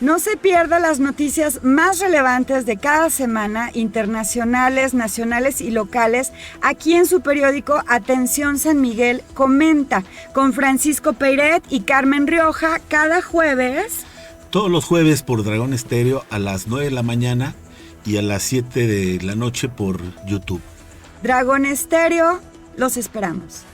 No se pierda las noticias más relevantes de cada semana, internacionales, nacionales y locales, aquí en su periódico Atención San Miguel Comenta, con Francisco Peiret y Carmen Rioja, cada jueves. Todos los jueves por Dragón Estéreo a las 9 de la mañana y a las 7 de la noche por YouTube. Dragón Estéreo, los esperamos.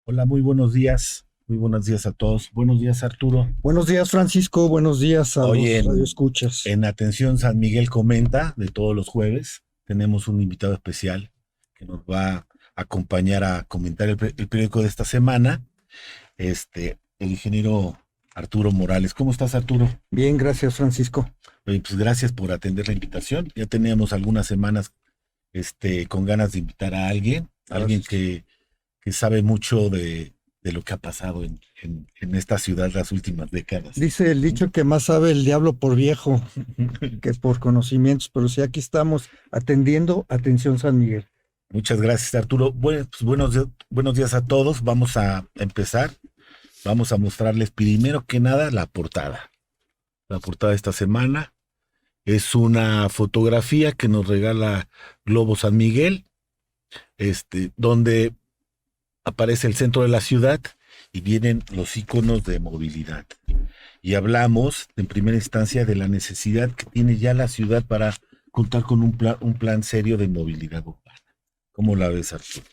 Hola, muy buenos días. Muy buenos días a todos. Buenos días, Arturo. Buenos días, Francisco. Buenos días a los radioescuchas. En Atención San Miguel Comenta, de todos los jueves, tenemos un invitado especial que nos va a acompañar a comentar el periódico de esta semana, el ingeniero Arturo Morales. ¿Cómo estás, Arturo? Bien, gracias, Francisco. Oye, pues gracias por atender la invitación. Ya teníamos algunas semanas con ganas de invitar a alguien que sabe mucho de lo que ha pasado en esta ciudad las últimas décadas. Dice el dicho que más sabe el diablo por viejo que por conocimientos, pero sí, aquí estamos atendiendo Atención San Miguel. Muchas gracias, Arturo. Bueno, pues buenos días a todos. Vamos a empezar. Vamos a mostrarles primero que nada la portada. La portada de esta semana es una fotografía que nos regala Globo San Miguel, donde aparece el centro de la ciudad y vienen los íconos de movilidad. Y hablamos en primera instancia de la necesidad que tiene ya la ciudad para contar con un plan serio de movilidad urbana. ¿Cómo la ves, Arturo?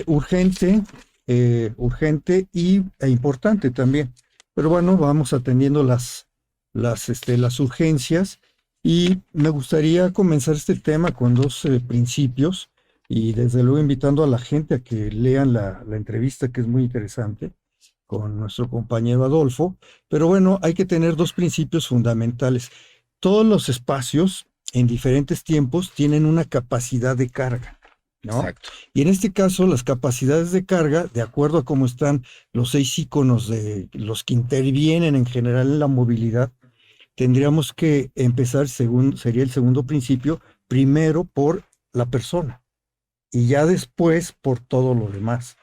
Urgente e importante también. Pero bueno, vamos atendiendo las urgencias, y me gustaría comenzar este tema con dos principios. Y desde luego invitando a la gente a que lean la entrevista, que es muy interesante, con nuestro compañero Adolfo. Pero bueno, hay que tener dos principios fundamentales. Todos los espacios en diferentes tiempos tienen una capacidad de carga, ¿no? Exacto. Y en este caso, las capacidades de carga, de acuerdo a cómo están los 6 íconos de los que intervienen en general en la movilidad, tendríamos que empezar, sería el segundo principio, primero por la persona, y ya después por todo lo demás.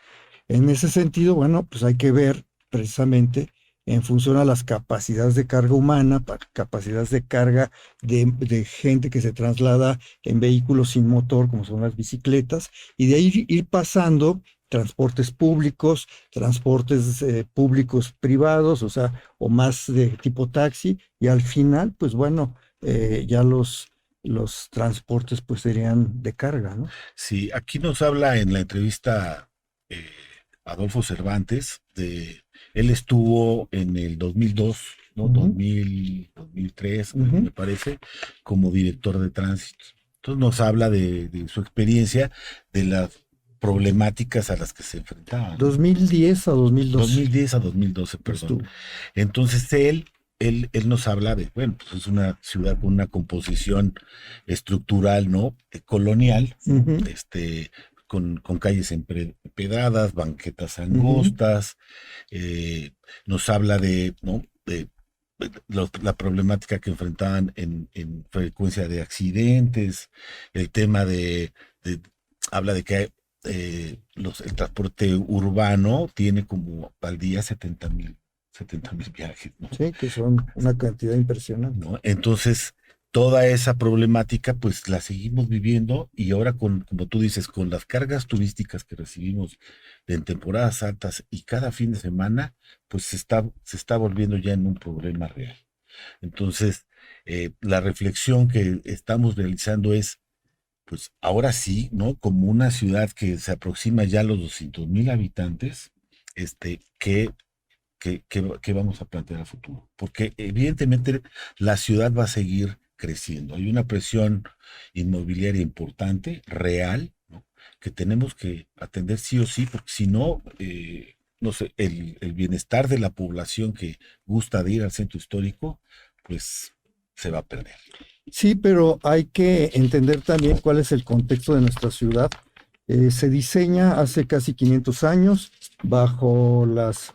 En ese sentido, bueno, pues hay que ver precisamente en función a las capacidades de carga humana, capacidades de carga de gente que se traslada en vehículos sin motor, como son las bicicletas, y de ahí ir pasando transportes públicos privados, o más de tipo taxi, y al final, pues bueno, ya los transportes pues serían de carga, ¿no? Sí, aquí nos habla en la entrevista Adolfo Cervantes él estuvo en el 2002, ¿no? Uh-huh. 2003, Uh-huh. me parece, como director de tránsito. Entonces nos habla de su experiencia, de las problemáticas a las que se enfrentaban. 2010 a 2012. 2010 a 2012, perdón. Entonces él nos habla de, bueno, pues es una ciudad con una composición estructural, ¿no? Colonial, Uh-huh. Con calles empedradas, banquetas angostas. Uh-huh. Nos habla de, ¿no? de la problemática que enfrentaban en frecuencia de accidentes, el tema habla de que el transporte urbano tiene como al día 70,000 viajes, ¿no? Sí, que son una cantidad impresionante, ¿no? Entonces, toda esa problemática, pues la seguimos viviendo, y ahora como tú dices, con las cargas turísticas que recibimos en temporadas altas y cada fin de semana, pues se está volviendo ya en un problema real. Entonces, la reflexión que estamos realizando es, pues ahora sí, ¿no? Como una ciudad que se aproxima ya a los 200,000 habitantes, ¿qué vamos a plantear a futuro? Porque evidentemente la ciudad va a seguir creciendo. Hay una presión inmobiliaria importante, real, ¿no? Que tenemos que atender sí o sí, porque si no, no sé, el bienestar de la población que gusta de ir al centro histórico, pues se va a perder. Sí, pero hay que entender también cuál es el contexto de nuestra ciudad. Se diseña hace casi 500 años bajo las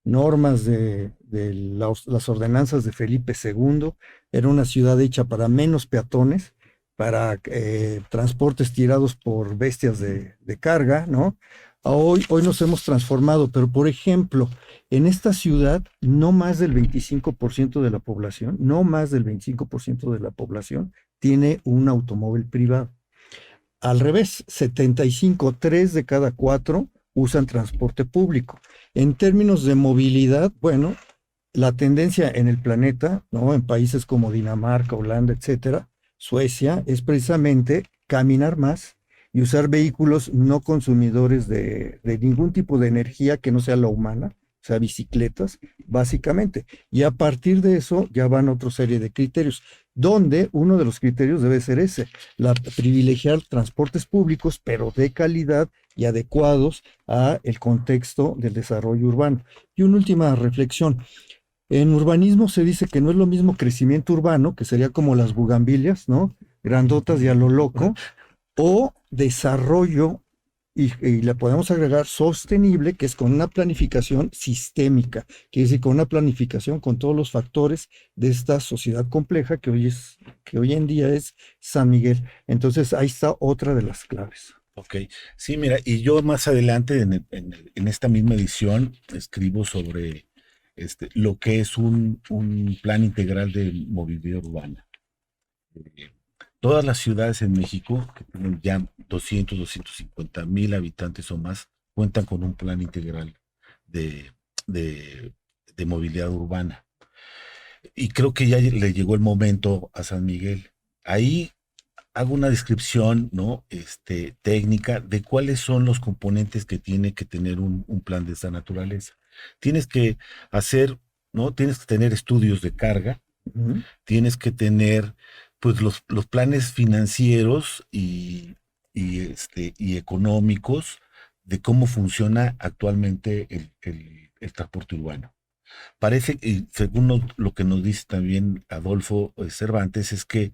normas de las ordenanzas de Felipe II. Era una ciudad hecha para menos peatones, para transportes tirados por bestias de carga, ¿no? Hoy nos hemos transformado, pero por ejemplo, en esta ciudad, no más del 25% de la población, no más del 25% de la población tiene un automóvil privado. Al revés, 75, 3 de cada 4 usan transporte público. En términos de movilidad, bueno, la tendencia en el planeta, ¿no? En países como Dinamarca, Holanda, etcétera, Suecia, es precisamente caminar más y usar vehículos no consumidores de ningún tipo de energía que no sea la humana, o sea, bicicletas, básicamente. Y a partir de eso ya van otra serie de criterios, donde uno de los criterios debe ser ese, privilegiar transportes públicos, pero de calidad y adecuados a el contexto del desarrollo urbano. Y una última reflexión. En urbanismo se dice que no es lo mismo crecimiento urbano, que sería como las bugambilias, ¿no? Grandotas y a lo loco, o desarrollo, y le podemos agregar sostenible, que es con una planificación sistémica, quiere decir con una planificación con todos los factores de esta sociedad compleja que hoy en día es San Miguel. Entonces ahí está otra de las claves. Ok, sí, mira, y yo más adelante en esta misma edición escribo sobre lo que es un plan integral de movilidad urbana. Eh, Todas las ciudades en México, que tienen ya 250,000 habitantes o más, cuentan con un plan integral de, de, de movilidad urbana. Y creo que ya le llegó el momento a San Miguel. Ahí hago una descripción, ¿no? Técnica de cuáles son los componentes que tiene que tener un plan de esta naturaleza. Tienes que hacer, ¿no? Tienes que tener estudios de carga, Ujú. tienes que tener, pues, los planes financieros y económicos de cómo funciona actualmente el transporte urbano. Parece, y según lo que nos dice también Adolfo Cervantes, es que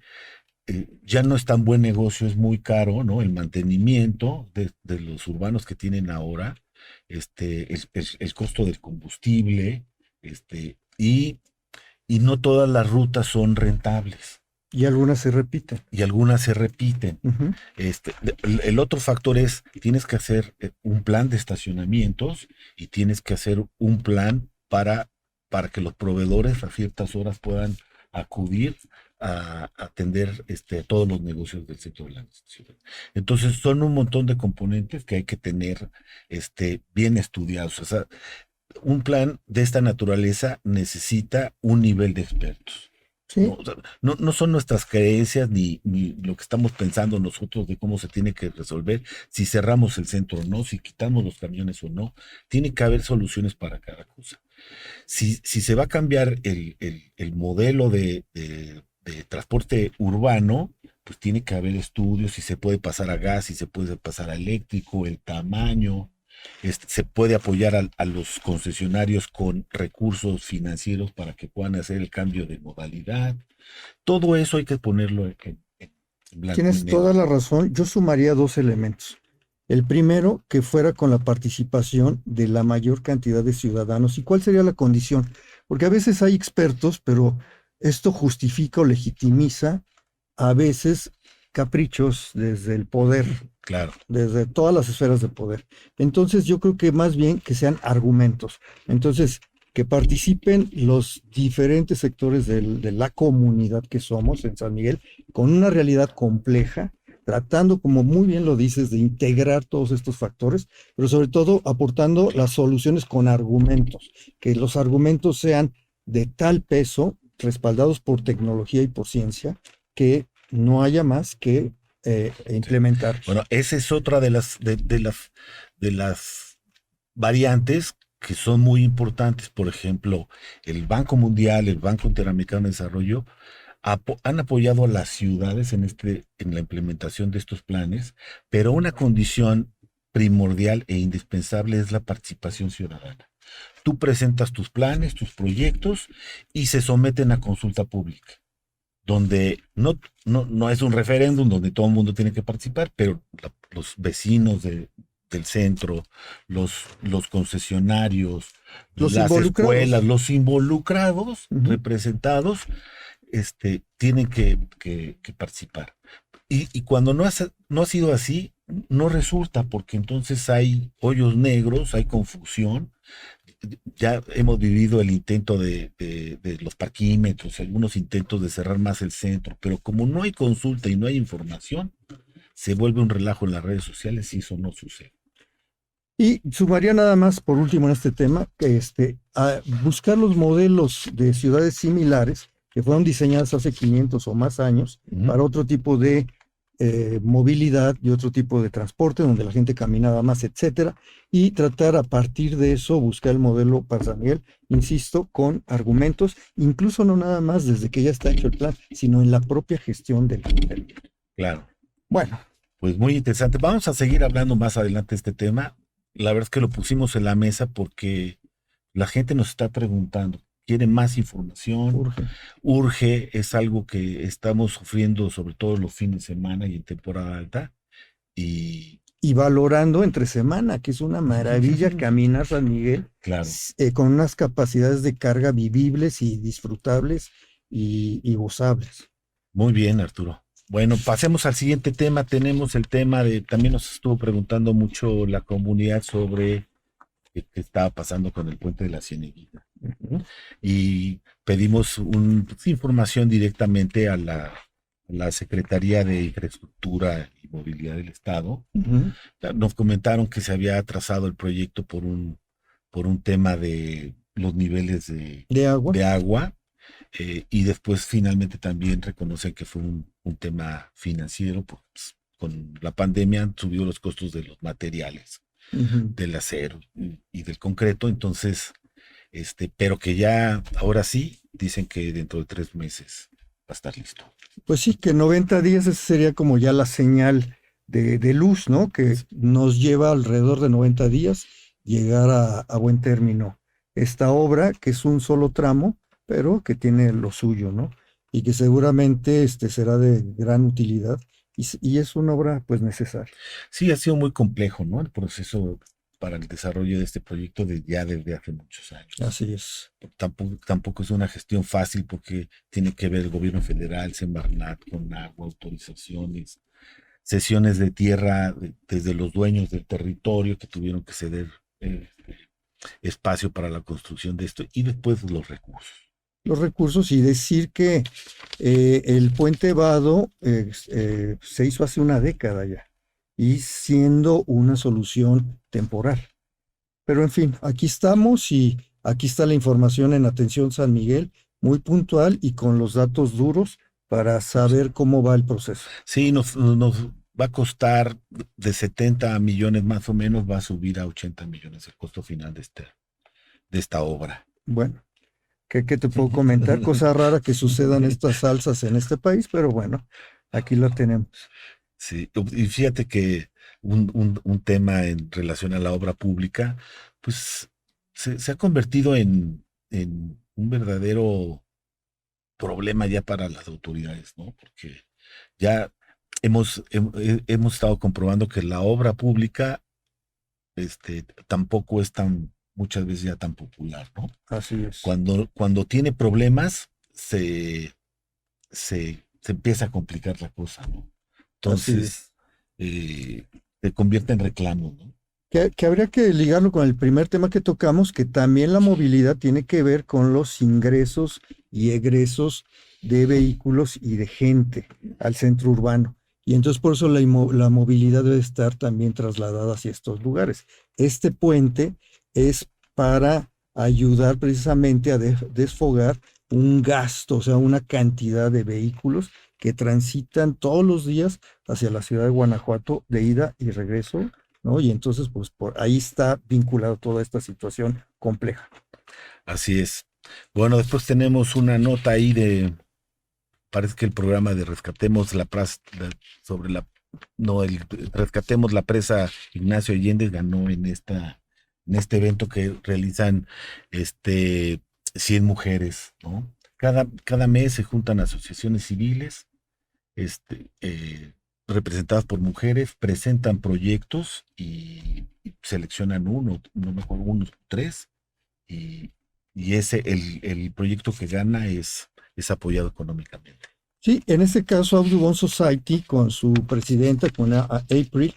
ya no es tan buen negocio, es muy caro, ¿no? El mantenimiento de los urbanos que tienen ahora, el costo del combustible, y no todas las rutas son rentables Y algunas se repiten. y algunas se repiten. Ujú. El otro factor es, tienes que hacer un plan de estacionamientos y tienes que hacer un plan para que los proveedores a ciertas horas puedan acudir a atender todos los negocios del sector de la ciudad. Entonces, son un montón de componentes que hay que tener bien estudiados. O sea, un plan de esta naturaleza necesita un nivel de expertos. Sí, ¿No? O sea, no son nuestras creencias ni lo que estamos pensando nosotros de cómo se tiene que resolver, si cerramos el centro o no, si quitamos los camiones o no. Tiene que haber soluciones para cada cosa. Si se va a cambiar el modelo de transporte urbano, pues tiene que haber estudios, si se puede pasar a gas, si se puede pasar a eléctrico, el tamaño. Se puede apoyar a los concesionarios con recursos financieros para que puedan hacer el cambio de modalidad. Todo eso hay que ponerlo en blanco y tienes negro. toda la razón. Yo sumaría dos elementos. El primero, que fuera con la participación de la mayor cantidad de ciudadanos. ¿Y cuál sería la condición? Porque a veces hay expertos, pero esto justifica o legitimiza a veces caprichos desde el poder, Claro, desde todas las esferas de poder. Entonces yo creo que más bien que sean argumentos. Entonces, que participen los diferentes sectores de la comunidad que somos en San Miguel, con una realidad compleja, tratando, como muy bien lo dices, de integrar todos estos factores, pero sobre todo aportando las soluciones con argumentos, que los argumentos sean de tal peso, respaldados por tecnología y por ciencia, que no haya más que implementar. bueno, esa es otra de las variantes que son muy importantes. Por ejemplo, el Banco Mundial, el Banco Interamericano de Desarrollo han apoyado a las ciudades en la implementación de estos planes, pero una condición primordial e indispensable es la participación ciudadana. Tú presentas tus planes, tus proyectos y se someten a consulta pública, donde no es un referéndum donde todo el mundo tiene que participar, pero los vecinos del centro, los concesionarios, Los las involucrados. escuelas, los involucrados, Ujú. representados, tienen que participar. Y cuando no ha sido así, no resulta, porque entonces hay hoyos negros, hay confusión. Ya hemos vivido el intento de los parquímetros, algunos intentos de cerrar más el centro, pero como no hay consulta y no hay información, se vuelve un relajo en las redes sociales y eso no sucede. Y sumaría nada más, por último, en este tema, que a buscar los modelos de ciudades similares que fueron diseñadas hace 500 o más años para otro tipo de movilidad y otro tipo de transporte, donde la gente caminaba más, etcétera, y tratar a partir de eso buscar el modelo para San Miguel, insisto, con argumentos, incluso no nada más desde que ya está hecho el plan, sino en la propia gestión del plan. Claro. Bueno. Pues muy interesante. Vamos a seguir hablando más adelante de este tema. La verdad es que lo pusimos en la mesa porque la gente nos está preguntando, quiere más información, urge, es algo que estamos sufriendo sobre todo los fines de semana y en temporada alta. Y valorando entre semana, que es una maravilla caminar San Miguel, claro, con unas capacidades de carga vivibles y disfrutables y gozables. Muy bien, Arturo. Bueno, pasemos al siguiente tema. Tenemos el tema también nos estuvo preguntando mucho la comunidad sobre qué estaba pasando con el puente de la Cieneguita. Y pedimos información directamente a la Secretaría de Infraestructura y Movilidad del Estado. Nos comentaron que se había atrasado el proyecto por un tema de los niveles de agua. Y después finalmente también reconocen que fue un tema financiero, pues, con la pandemia han subido los costos de los materiales, del acero y del concreto, entonces, pero que ya, ahora sí, dicen que dentro de 3 meses va a estar listo. Pues sí, que 90 días esa sería como ya la señal de luz, ¿no? Que nos lleva alrededor de 90 días llegar a buen término esta obra, que es un solo tramo, pero que tiene lo suyo, ¿no? Y que seguramente será de gran utilidad y es una obra pues necesaria. Sí, ha sido muy complejo, ¿no? El proceso para el desarrollo de este proyecto desde hace muchos años. Así es. Tampoco es una gestión fácil porque tiene que ver el gobierno federal, Semarnat, con agua, autorizaciones, cesiones de tierra desde los dueños del territorio que tuvieron que ceder espacio para la construcción de esto y después los recursos. Y decir que el puente Vado se hizo hace una década ya y siendo una solución temporal. Pero en fin, aquí estamos y aquí está la información en Atención San Miguel, muy puntual y con los datos duros para saber cómo va el proceso. Sí, nos va a costar de 70 millones más o menos, va a subir a 80 millones el costo final de esta obra. Bueno. ¿Qué te puedo comentar? Cosa rara que sucedan estas salsas en este país, pero bueno, aquí lo tenemos. Sí, y fíjate que un tema en relación a la obra pública, pues se ha convertido en un verdadero problema ya para las autoridades, ¿no? Porque ya hemos estado comprobando que la obra pública tampoco es muchas veces ya tan popular, ¿no? Así es. Cuando tiene problemas, se empieza a complicar la cosa, ¿no? Entonces, se convierte en reclamo, ¿no? Que habría que ligarlo con el primer tema que tocamos, que también la movilidad tiene que ver con los ingresos y egresos de vehículos y de gente al centro urbano. Y entonces por eso la movilidad debe estar también trasladada hacia estos lugares. Este puente es para ayudar precisamente a desfogar un gasto, o sea, una cantidad de vehículos que transitan todos los días hacia la ciudad de Guanajuato de ida y regreso, ¿no? Y entonces, pues por ahí está vinculado toda esta situación compleja. Así es. Bueno, después tenemos una nota ahí parece que el programa de Rescatemos la Rescatemos la Presa Ignacio Allende ganó en este evento que realizan 100 mujeres, ¿no? Cada mes se juntan asociaciones civiles representadas por mujeres, presentan proyectos y seleccionan no me acuerdo, 3, y el proyecto que gana es apoyado económicamente. Sí, en este caso Audubon Society con su presidenta, con April,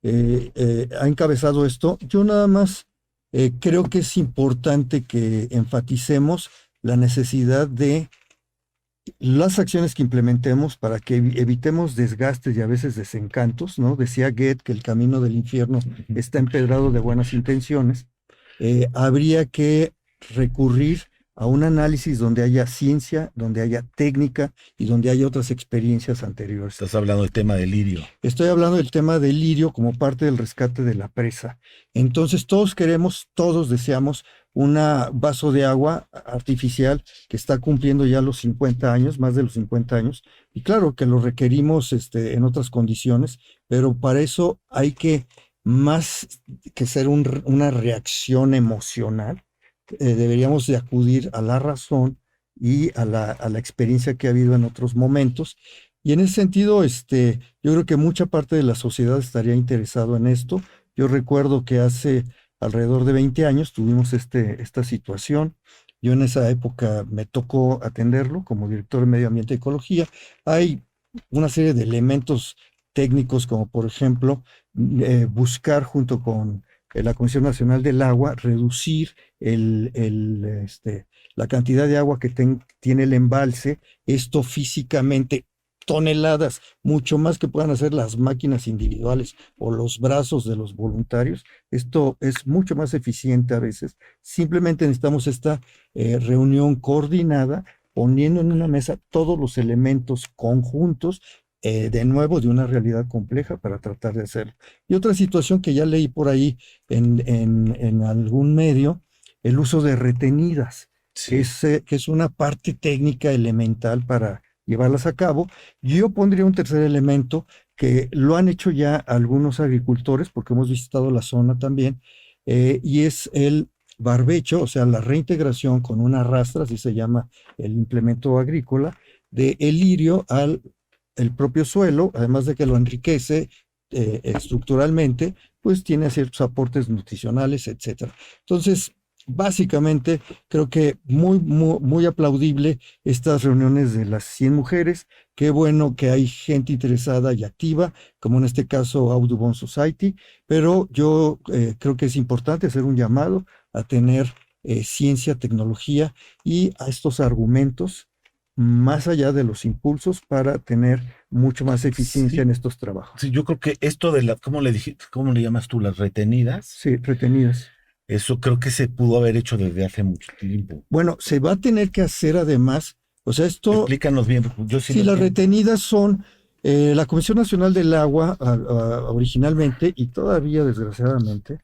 ha encabezado esto. Yo nada más creo que es importante que enfaticemos la necesidad de las acciones que implementemos para que evitemos desgastes y a veces desencantos, ¿no? Decía Goethe que el camino del infierno está empedrado de buenas intenciones. Habría que recurrir a un análisis donde haya ciencia, donde haya técnica y donde haya otras experiencias anteriores. Estás hablando del tema del lirio. Estoy hablando del tema del lirio como parte del rescate de la presa. Entonces todos deseamos un vaso de agua artificial que está cumpliendo ya los 50 años, más de los 50 años, y claro que lo requerimos en otras condiciones, pero para eso hay que, más que ser una reacción emocional, deberíamos de acudir a la razón y a la experiencia que ha habido en otros momentos. Y en ese sentido, yo creo que mucha parte de la sociedad estaría interesado en esto. Yo recuerdo que hace alrededor de 20 años tuvimos esta situación. Yo en esa época me tocó atenderlo como director de Medio Ambiente y Ecología. Hay una serie de elementos técnicos, como por ejemplo, buscar junto con la Comisión Nacional del Agua, reducir la cantidad de agua que tiene el embalse. Esto físicamente, toneladas, mucho más que puedan hacer las máquinas individuales o los brazos de los voluntarios. Esto es mucho más eficiente a veces. Simplemente necesitamos esta reunión coordinada, poniendo en una mesa todos los elementos conjuntos, de nuevo, de una realidad compleja para tratar de hacerlo. Y otra situación que ya leí por ahí en algún medio, el uso de retenidas, Sí. que es una parte técnica elemental para llevarlas a cabo. Yo pondría un tercer elemento que lo han hecho ya algunos agricultores, porque hemos visitado la zona también, y es el barbecho, o sea, la reintegración con una rastra, así se llama el implemento agrícola, de el lirio al el propio suelo, además de que lo enriquece estructuralmente, pues tiene ciertos aportes nutricionales, etcétera. Entonces, básicamente, creo que muy aplaudible estas reuniones de las 100 mujeres. Qué bueno que hay gente interesada y activa, como en este caso Audubon Society, pero yo creo que es importante hacer un llamado a tener ciencia, tecnología y a estos argumentos más allá de los impulsos para tener mucho más eficiencia en estos trabajos. Sí, yo creo que esto de ¿cómo le llamas tú? Las retenidas. Sí, retenidas. Eso creo que se pudo haber hecho desde hace mucho tiempo. Bueno, se va a tener que hacer además, o sea, esto... Explícanos bien, yo sí. Sí, las retenidas son la Comisión Nacional del Agua, originalmente, y todavía desgraciadamente,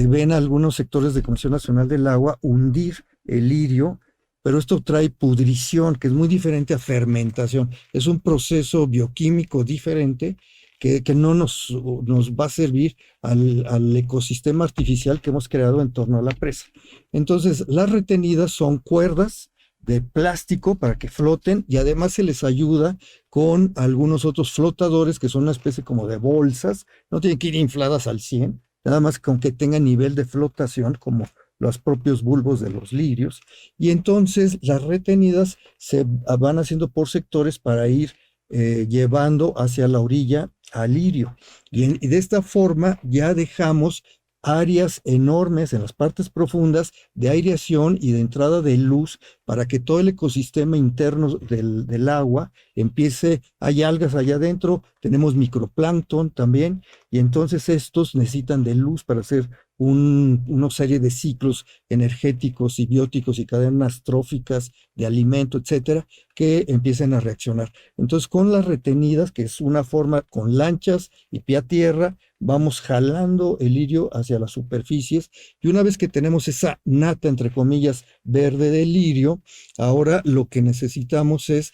ven a algunos sectores de Comisión Nacional del Agua hundir el lirio, pero esto trae pudrición, que es muy diferente a fermentación. Es un proceso bioquímico diferente que no nos va a servir al ecosistema artificial que hemos creado en torno a la presa. Entonces, las retenidas son cuerdas de plástico para que floten y además se les ayuda con algunos otros flotadores que son una especie como de bolsas. No tienen que ir infladas al 100, nada más con que tengan nivel de flotación como los propios bulbos de los lirios, y entonces las retenidas se van haciendo por sectores para ir llevando hacia la orilla al lirio, y de esta forma ya dejamos áreas enormes en las partes profundas de aireación y de entrada de luz para que todo el ecosistema interno del agua empiece. Hay algas allá adentro, tenemos microplancton también, y entonces estos necesitan de luz para hacer una serie de ciclos energéticos y bióticos y cadenas tróficas de alimento, etcétera, que empiecen a reaccionar. Entonces, con las retenidas, que es una forma con lanchas y pie a tierra, vamos jalando el lirio hacia las superficies, y una vez que tenemos esa nata, entre comillas, verde del lirio, ahora lo que necesitamos es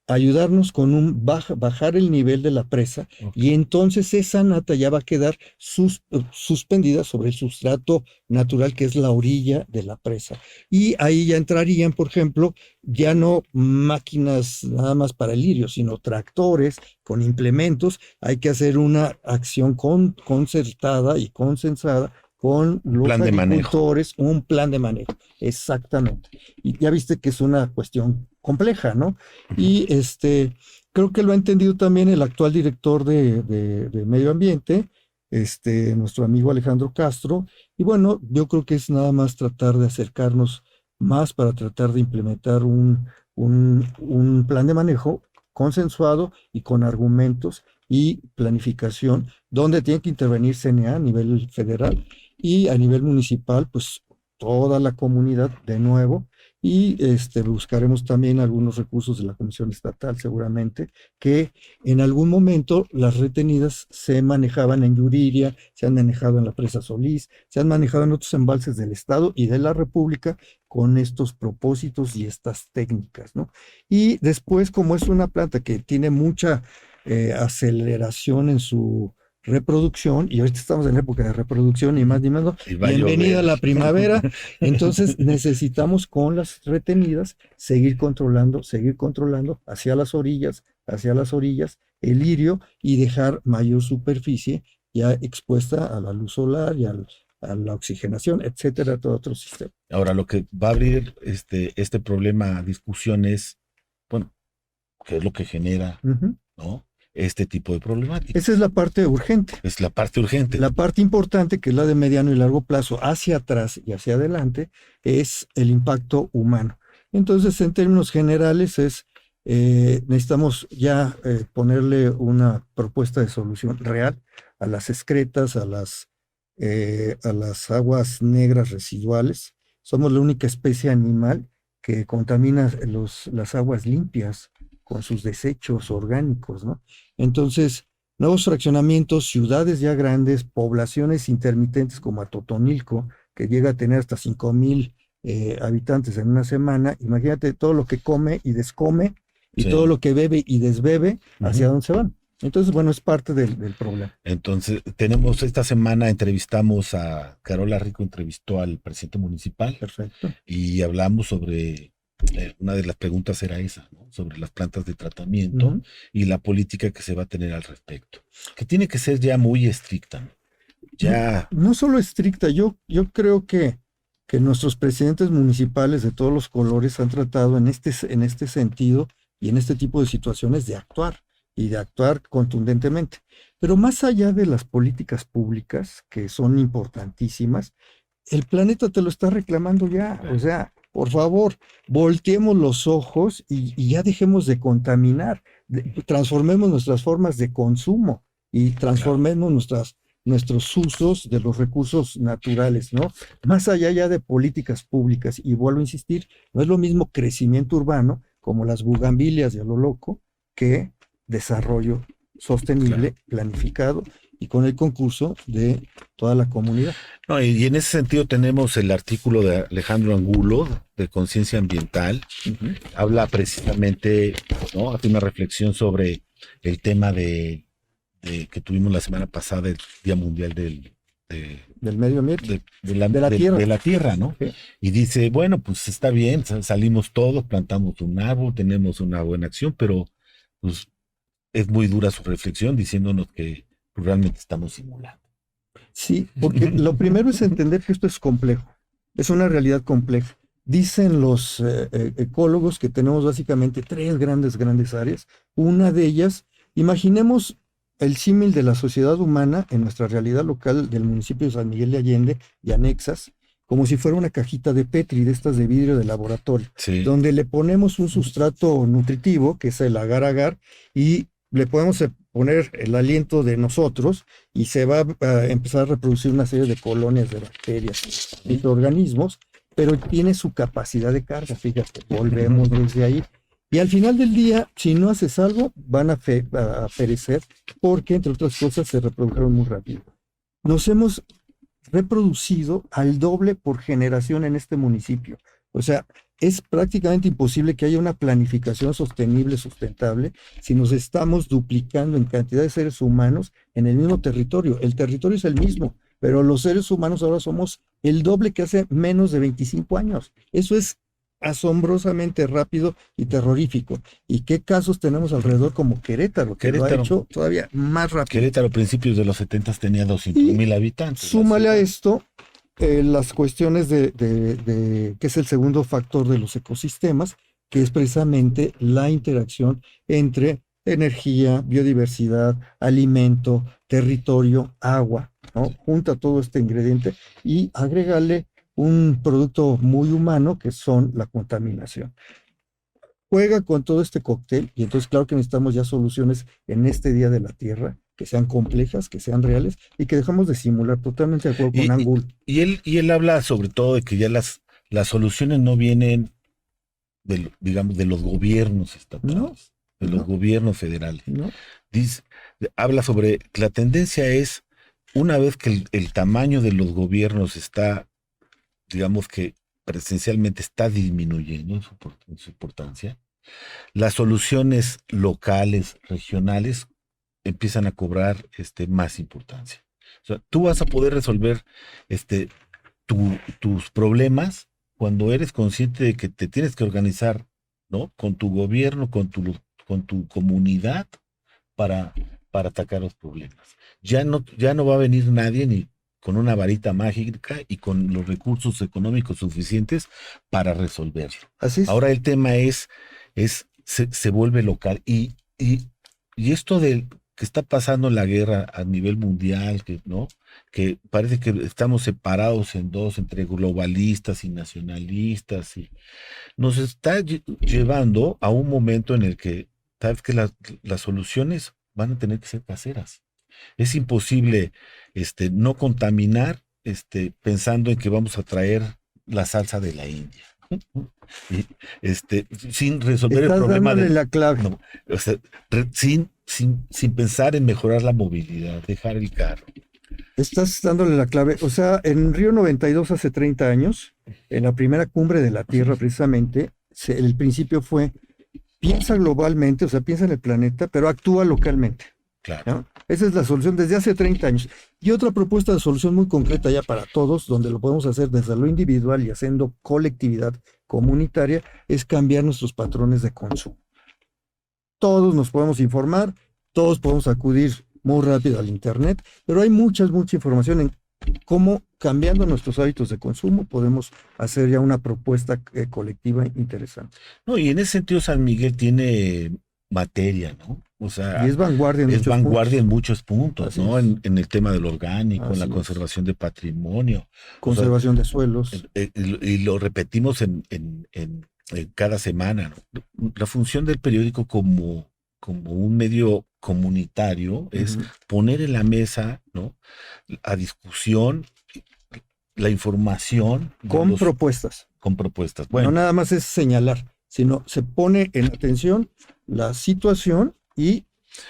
ayudarnos con bajar el nivel de la presa, y entonces esa nata ya va a quedar suspendida sobre el sustrato natural que es la orilla de la presa. Y ahí ya entrarían, por ejemplo, ya no máquinas nada más para el lirio, sino tractores con implementos. Hay que hacer una acción concertada y consensada con los agricultores, un plan de manejo, exactamente. Y ya viste que es una cuestión compleja, ¿no? Y creo que lo ha entendido también el actual director de Medio Ambiente, nuestro amigo Alejandro Castro. Y bueno, yo creo que es nada más tratar de acercarnos más para tratar de implementar un plan de manejo consensuado y con argumentos y planificación, donde tiene que intervenir CNA a nivel federal y a nivel municipal, pues toda la comunidad de nuevo. Y buscaremos también algunos recursos de la Comisión Estatal, seguramente, que en algún momento las retenidas se manejaban en Yuriria, se han manejado en la presa Solís, se han manejado en otros embalses del Estado y de la República con estos propósitos y estas técnicas, ¿no? Y después, como es una planta que tiene mucha aceleración en su reproducción, y ahorita estamos en la época de reproducción, ni más ni menos, Y va a bienvenida a llover. la primavera, entonces necesitamos con las retenidas seguir controlando hacia las orillas, el lirio y dejar mayor superficie ya expuesta a la luz solar y a la oxigenación, etcétera, todo otro sistema. Ahora, lo que va a abrir este problema a discusión es, bueno, qué es lo que genera, Ujú. ¿no? Este tipo de problemática. Esa es la parte urgente. Es la parte urgente. La parte importante, que es la de mediano y largo plazo, hacia atrás y hacia adelante, es el impacto humano. Entonces, en términos generales, necesitamos ya ponerle una propuesta de solución real a las excretas, a las aguas negras residuales. Somos la única especie animal que contamina las aguas limpias con sus desechos orgánicos, ¿no? Entonces, nuevos fraccionamientos, ciudades ya grandes, poblaciones intermitentes como Atotonilco, que llega a tener hasta 5,000 habitantes en una semana. Imagínate todo lo que come y descome y Sí. todo lo que bebe y desbebe, hacia dónde se van. Entonces, bueno, es parte del problema. Entonces, esta semana entrevistamos a Carola Rico, entrevistó al presidente municipal Perfecto. y hablamos sobre, una de las preguntas era esa, ¿no? Sobre las plantas de tratamiento Ujú. y la política que se va a tener al respecto, que tiene que ser ya muy estricta, ¿no? Ya, No solo estricta, yo creo que nuestros presidentes municipales de todos los colores han tratado en este sentido y en este tipo de situaciones de actuar y de actuar contundentemente. Pero más allá de las políticas públicas, que son importantísimas, el planeta te lo está reclamando ya. O sea, por favor, volteemos los ojos y ya dejemos de contaminar, transformemos nuestras formas de consumo y transformemos nuestros usos de los recursos naturales, ¿no? Más allá ya de políticas públicas, y vuelvo a insistir, no es lo mismo crecimiento urbano, como las bugambilias de a lo loco, que desarrollo sostenible, planificado y con el concurso de toda la comunidad. no, y en ese sentido tenemos el artículo de Alejandro Angulo de Conciencia Ambiental. Ujú. Habla precisamente, ¿no? Hace una reflexión sobre el tema que tuvimos la semana pasada, el Día Mundial Del medio ambiente. de la tierra, ¿no? Sí. Y dice, bueno, pues está bien, salimos todos, plantamos un árbol, tenemos una buena acción, pero pues es muy dura su reflexión diciéndonos que pues, realmente estamos simulando. Sí, porque lo primero es entender que esto es complejo, es una realidad compleja. Dicen los ecólogos que tenemos básicamente tres grandes áreas. Una de ellas, imaginemos el símil de la sociedad humana en nuestra realidad local del municipio de San Miguel de Allende y anexas, como si fuera una cajita de Petri, de estas de vidrio de laboratorio, Sí. donde le ponemos un sustrato nutritivo, que es el agar-agar, y le podemos poner el aliento de nosotros y se va a empezar a reproducir una serie de colonias de bacterias, microorganismos, pero tiene su capacidad de carga, fíjate, volvemos desde ahí. Y al final del día, si no haces algo, van a perecer porque, entre otras cosas, se reprodujeron muy rápido. Nos hemos reproducido al doble por generación en este municipio. O sea, es prácticamente imposible que haya una planificación sostenible, sustentable, si nos estamos duplicando en cantidad de seres humanos en el mismo territorio. El territorio es el mismo, pero los seres humanos ahora somos el doble que hace menos de 25 años. Eso es asombrosamente rápido y terrorífico. ¿Y qué casos tenemos alrededor como Querétaro, que lo ha hecho todavía más rápido? Querétaro a principios de los 70 tenía 200,000 habitantes. Súmale a esto las cuestiones de que es el segundo factor de los ecosistemas, que es precisamente la interacción entre energía, biodiversidad, alimento, territorio, agua, ¿no? Junta todo este ingrediente y agrégale un producto muy humano que son la contaminación. Juega con todo este cóctel y entonces claro que necesitamos ya soluciones en este día de la Tierra que sean complejas, que sean reales y que dejamos de simular. Totalmente de acuerdo con Y, Angul. y él habla sobre todo de que ya las soluciones no vienen digamos, de los gobiernos No, estatales, de los no, gobiernos federales. no. Dice, habla sobre que la tendencia es, una vez que el tamaño de los gobiernos está, digamos que presencialmente está disminuyendo en su importancia, las soluciones locales, regionales, empiezan a cobrar más importancia. O sea, tú vas a poder resolver este, tus problemas cuando eres consciente de que te tienes que organizar, ¿no? Con tu gobierno, con tu comunidad para, para atacar los problemas. Ya no va a venir nadie ni con una varita mágica y con los recursos económicos suficientes para resolverlo. Así es. Ahora el tema se vuelve local y esto de que está pasando la guerra a nivel mundial, ¿no? Que parece que estamos separados en dos, entre globalistas y nacionalistas, y nos está llevando a un momento en el que, sabes que las soluciones van a tener que ser caseras. Es imposible no contaminar pensando en que vamos a traer la salsa de la India. Y, sin resolver el Estás problema dándole la clave. no, o sea, sin pensar en mejorar la movilidad, dejar el carro. Estás dándole la clave. O sea, en Río 92 hace 30 años, en la primera cumbre de la Tierra precisamente, el principio fue, piensa globalmente, o sea, piensa en el planeta, pero actúa localmente. Claro. ¿No? Esa es la solución desde hace 30 años. Y otra propuesta de solución muy concreta ya para todos, donde lo podemos hacer desde lo individual y haciendo colectividad comunitaria, es cambiar nuestros patrones de consumo. Todos nos podemos informar, todos podemos acudir muy rápido al Internet, pero hay mucha información en cómo cambiando nuestros hábitos de consumo podemos hacer ya una propuesta colectiva interesante. No, y en ese sentido San Miguel tiene materia, ¿no? O sea, Y es vanguardia en es muchos vanguardia puntos. en muchos puntos, Así ¿no? es. En el tema del orgánico, en Así la es. conservación de patrimonio. O sea, Conservación de suelos. y lo repetimos en cada semana, ¿no? La función del periódico como un medio comunitario es Ujú. poner en la mesa, ¿no? A discusión la información de Con propuestas. con propuestas. No Bueno, nada más es señalar, sino se pone en atención la situación y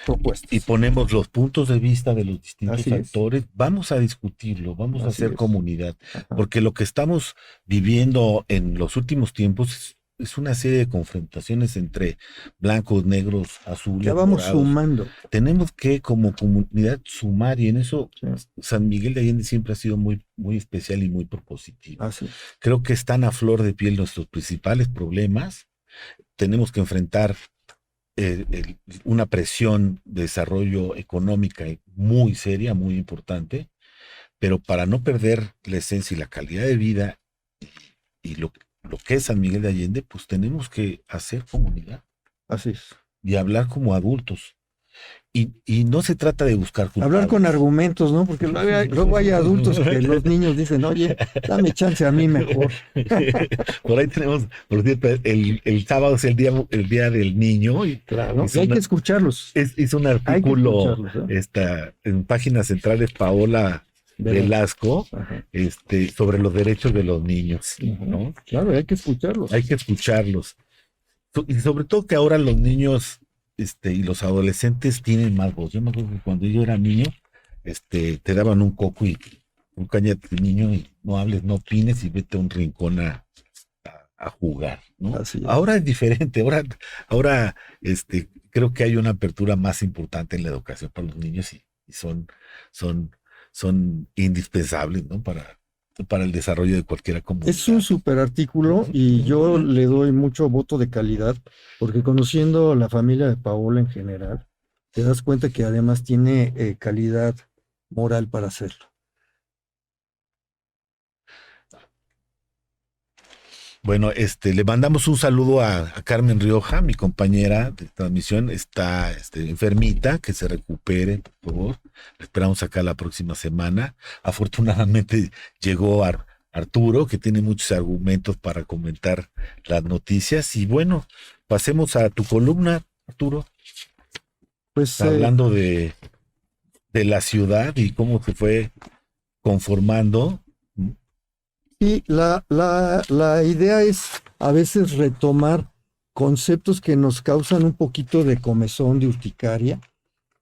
propuestas. y ponemos los puntos de vista de los distintos Así es. actores, vamos a discutirlo, vamos a Así hacer es. comunidad, Ajá. porque lo que estamos viviendo en los últimos tiempos es una serie de confrontaciones entre blancos, negros, azules, Ya vamos morados. sumando. Tenemos que como comunidad sumar y en eso Sí. San Miguel de Allende siempre ha sido muy, muy especial y muy propositivo. Así es. Creo que están a flor de piel nuestros principales problemas. Tenemos que enfrentar una presión de desarrollo económica muy seria, muy importante, pero para no perder la esencia y la calidad de vida y lo que es San Miguel de Allende, pues tenemos que hacer comunidad Así es. y hablar como adultos. Y no se trata de buscar culpables. Hablar con argumentos, ¿no? Porque luego hay adultos que los niños dicen, oye, dame chance a mí mejor. Por ahí tenemos, por cierto, el sábado es el día del niño y Claro, hizo y hay que escucharlos. hizo un Hay que artículo escucharlos, en páginas centrales Paola Velasco Ajá. sobre los derechos de los niños, Ujú. ¿no? Claro, hay que escucharlos. Hay que escucharlos. Y sobre todo que ahora los niños y los adolescentes tienen más voz. Yo me acuerdo que cuando yo era niño, te daban un coco y un cáñate niño y no hables, no opines y vete a un rincón a jugar, ¿no? Así es. Ahora es diferente, ahora creo que hay una apertura más importante en la educación para los niños y son indispensables, ¿no? Para el desarrollo de cualquier comunidad. Es un súper artículo y yo le doy mucho voto de calidad porque conociendo la familia de Paola en general, te das cuenta que además tiene calidad moral para hacerlo. Bueno, le mandamos un saludo a Carmen Rioja, mi compañera de transmisión, está enfermita, que se recupere, por favor. La esperamos acá la próxima semana. Afortunadamente llegó Arturo, que tiene muchos argumentos para comentar las noticias. Y bueno, pasemos a tu columna, Arturo, Pues hablando de la ciudad y cómo se fue conformando. sí, la idea es a veces retomar conceptos que nos causan un poquito de comezón, de urticaria,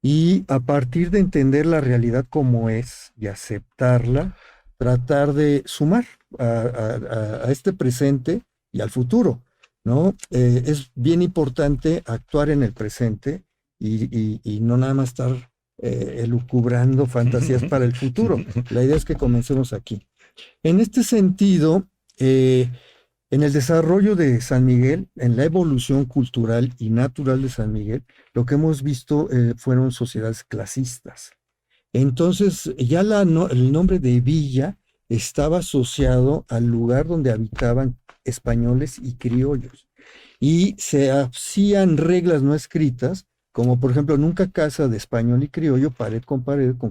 y a partir de entender la realidad como es y aceptarla, tratar de sumar a este presente y al futuro, ¿no? Es bien importante actuar en el presente y no nada más estar elucubrando fantasías para el futuro. La idea es que comencemos aquí. En este sentido, en el desarrollo de San Miguel, en la evolución cultural y natural de San Miguel, lo que hemos visto fueron sociedades clasistas. Entonces, ya el nombre de villa estaba asociado al lugar donde habitaban españoles y criollos. Y se hacían reglas no escritas, como por ejemplo, nunca casa de español y criollo, pared con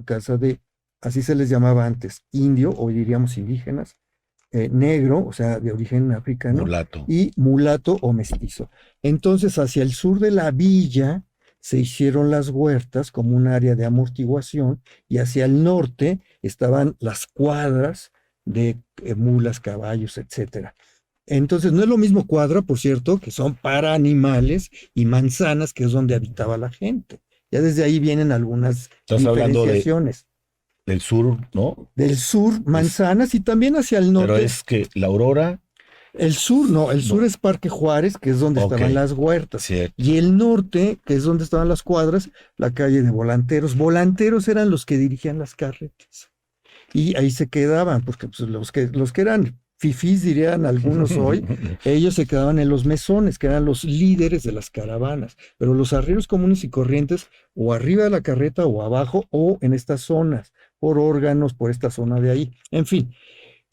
casa de, así se les llamaba antes, indio, o diríamos indígenas, negro, o sea, de origen africano, Mulato. y mulato o mestizo. Entonces, hacia el sur de la villa se hicieron las huertas como un área de amortiguación, y hacia el norte estaban las cuadras de mulas, caballos, etcétera. Entonces, no es lo mismo cuadra, por cierto, que son para animales, y manzanas, que es donde habitaba la gente. Ya desde ahí vienen algunas Estás hablando diferenciaciones. del sur, ¿no? Del sur, manzanas, y también hacia el norte. Pero es que la Aurora, El sur, no, el sur es Parque Juárez, que es donde Ok. estaban las huertas. cierto. Y el norte, que es donde estaban las cuadras, la calle de Volanteros. Volanteros eran los que dirigían las carretas. Y ahí se quedaban, porque pues, los que eran fifís, dirían algunos hoy, ellos se quedaban en los mesones, que eran los líderes de las caravanas. Pero los arrieros comunes y corrientes, o arriba de la carreta, o abajo, o en estas zonas, por órganos, por esta zona de ahí. En fin.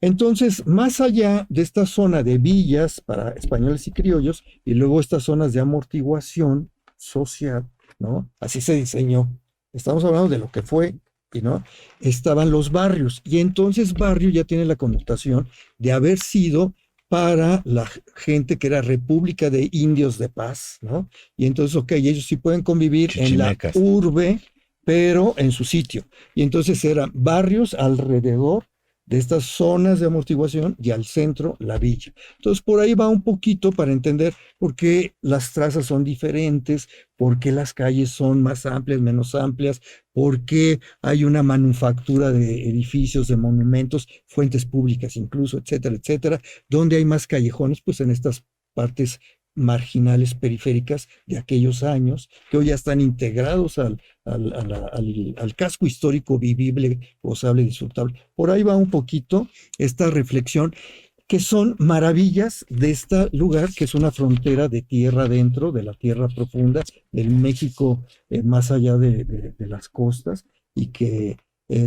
Entonces, más allá de esta zona de villas para españoles y criollos, y luego estas zonas de amortiguación social, ¿no? Así se diseñó. Estamos hablando de lo que fue, y ¿no? Estaban los barrios, y entonces barrio ya tiene la connotación de haber sido para la gente que era República de Indios de Paz, ¿no? Y entonces, ok, ellos sí pueden convivir en la Chichimecas. urbe, pero en su sitio. Y entonces eran barrios alrededor de estas zonas de amortiguación, y al centro la villa. Entonces por ahí va un poquito para entender por qué las trazas son diferentes, por qué las calles son más amplias, menos amplias, por qué hay una manufactura de edificios, de monumentos, fuentes públicas incluso, etcétera, etcétera. ¿Dónde hay más callejones? Pues en estas partes marginales periféricas de aquellos años, que hoy ya están integrados al casco histórico vivible, gozable, disfrutable. Por ahí va un poquito esta reflexión, que son maravillas de este lugar, que es una frontera de tierra adentro, de la tierra profunda, del México más allá de las costas, y que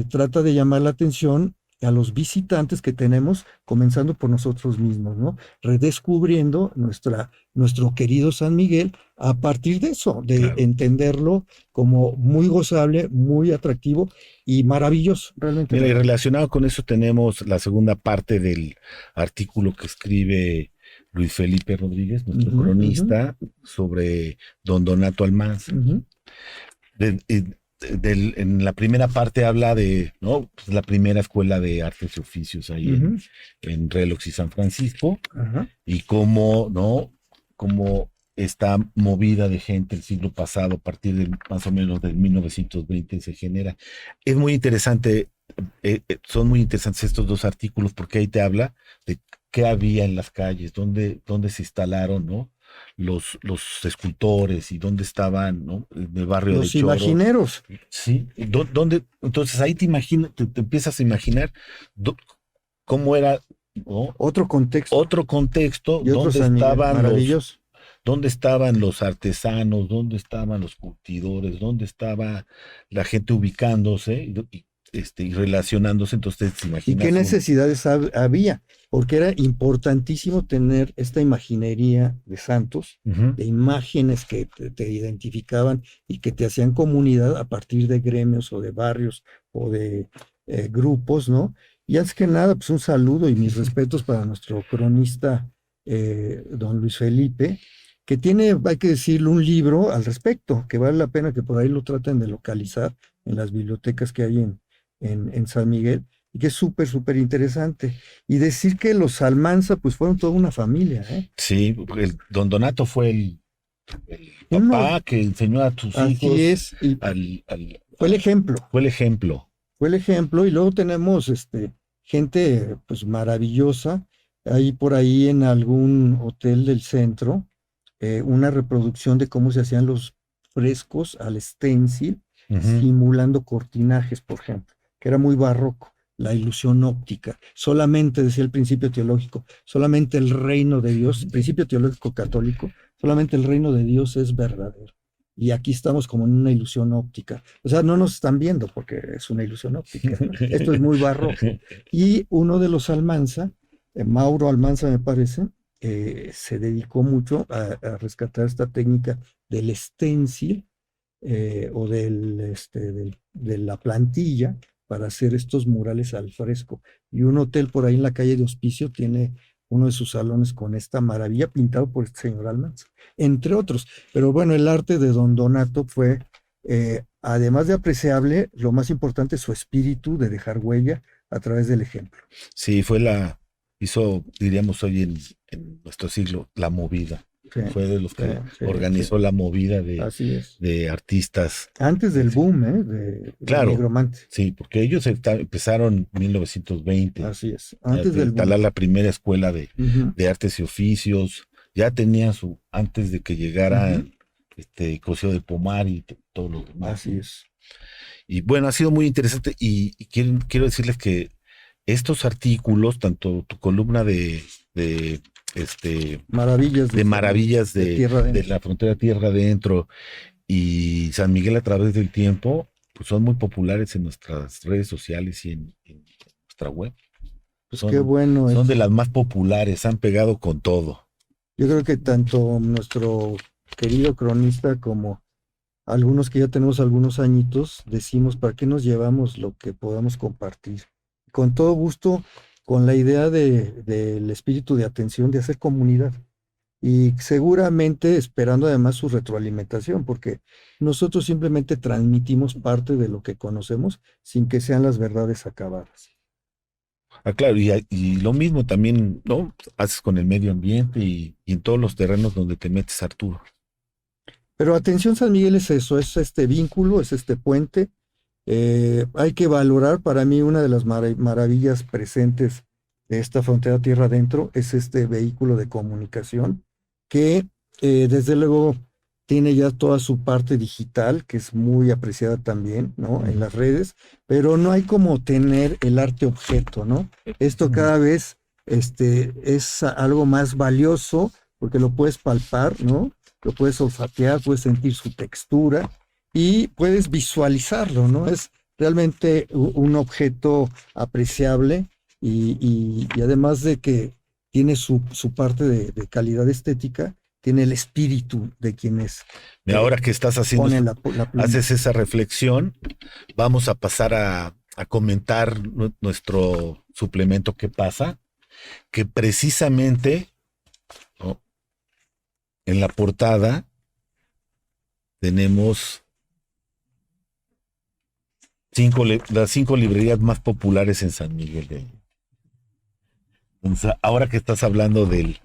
trata de llamar la atención a los visitantes que tenemos, comenzando por nosotros mismos, ¿no? Redescubriendo nuestro querido San Miguel a partir de eso, de Claro. entenderlo como muy gozable, muy atractivo y maravilloso, realmente. Mira, y relacionado con eso tenemos la segunda parte del artículo que escribe Luis Felipe Rodríguez, nuestro Ujú, cronista, sobre don Donato Almanza. Ujú, En la primera parte habla de, ¿no? Pues la primera escuela de artes y oficios ahí ujú, en Relox y San Francisco, ajá, y cómo, ¿no? Cómo esta movida de gente del siglo pasado, a partir de más o menos del 1920, se genera. Es muy interesante, son muy interesantes estos dos artículos, porque ahí te habla de qué había en las calles, dónde se instalaron, ¿no? Los escultores, y dónde estaban, ¿no? En el barrio los de Choro. imagineros. Sí, entonces ahí te empiezas a imaginar cómo era, ¿no? Otro contexto Otro contexto, y otro dónde San Miguel, estaban maravilloso. dónde estaban los artesanos, dónde estaban los curtidores, dónde estaba la gente ubicándose, y y relacionándose, entonces te ¿Y imaginas qué necesidades había? Porque era importantísimo tener esta imaginería de santos, Ujú. de imágenes que te identificaban y que te hacían comunidad a partir de gremios o de barrios o de grupos, ¿no? Y antes que nada, pues un saludo y mis respetos para nuestro cronista, don Luis Felipe, que tiene, hay que decirlo, un libro al respecto, que vale la pena que por ahí lo traten de localizar en las bibliotecas que hay en San Miguel, y que es súper, súper interesante. Y decir que los Almanza, pues fueron toda una familia, ¿eh? Sí, porque don Donato fue el Uno, papá que enseñó a sus así hijos, es, y fue el a- ejemplo, fue el ejemplo. fue el ejemplo, y luego tenemos gente pues maravillosa, ahí por ahí en algún hotel del centro, una reproducción de cómo se hacían los frescos al stencil, Ujú. simulando cortinajes, por ejemplo, que era muy barroco. La ilusión óptica, solamente decía el principio teológico, solamente el reino de Dios, principio teológico católico, solamente el reino de Dios es verdadero. Y aquí estamos como en una ilusión óptica. O sea, no nos están viendo porque es una ilusión óptica, ¿no? Esto es muy barroco. Y uno de los Almanza, Mauro Almanza me parece, se dedicó mucho a rescatar esta técnica del stencil, o de la plantilla para hacer estos murales al fresco. Y un hotel por ahí en la calle de Hospicio tiene uno de sus salones con esta maravilla pintado por este señor Almanza, entre otros. Pero bueno, el arte de don Donato fue, además de apreciable, lo más importante es su espíritu de dejar huella a través del ejemplo. Sí, hizo, diríamos hoy en nuestro siglo, la movida. Sí, Fue de los sí, que sí, sí. organizó la movida Así es. de artistas. Antes del Sí, boom, del claro, nigromante. sí, porque ellos empezaron en 1920 Así es. a Antes del boom. instalar la primera escuela Ujú, de artes y oficios. Ya tenían antes de que llegara ujú. Cosío de Pomar y todo lo demás, Así ¿no? es. Y bueno, ha sido muy interesante y quiero decirles que estos artículos, tanto tu columna de, este, Maravillas de maravillas de tierra de adentro. la frontera tierra adentro y San Miguel a través del tiempo, pues son muy populares en nuestras redes sociales y en nuestra web. Pues qué Son, bueno son de es. las más populares, han pegado con todo. Yo creo que tanto nuestro querido cronista como algunos que ya tenemos algunos añitos, decimos, ¿para qué nos llevamos lo que podamos compartir? Con todo gusto, con la idea del espíritu de atención, de hacer comunidad. Y seguramente esperando además su retroalimentación, porque nosotros simplemente transmitimos parte de lo que conocemos sin que sean las verdades acabadas. Ah, claro, y lo mismo también, ¿no? Haces con el medio ambiente y en todos los terrenos donde te metes, Arturo. Pero atención San Miguel es eso, es este vínculo, es este puente. Hay que valorar, para mí una de las maravillas presentes de esta frontera tierra adentro es este vehículo de comunicación que desde luego tiene ya toda su parte digital, que es muy apreciada también, ¿no? En las redes, pero no hay como tener el arte objeto, ¿no? Esto cada vez es algo más valioso porque lo puedes palpar, ¿no? Lo puedes olfatear, puedes sentir su textura y puedes visualizarlo, ¿no? Es realmente un objeto apreciable y además de que tiene su parte de calidad estética, tiene el espíritu de quienes Mira, ahora que estás haciendo, ponen la pluma. haces esa reflexión, vamos a pasar a comentar nuestro suplemento ¿Qué pasa? Que precisamente, ¿no? En la portada tenemos las 5 librerías más populares en San Miguel de Allende. Entonces, ahora que estás hablando del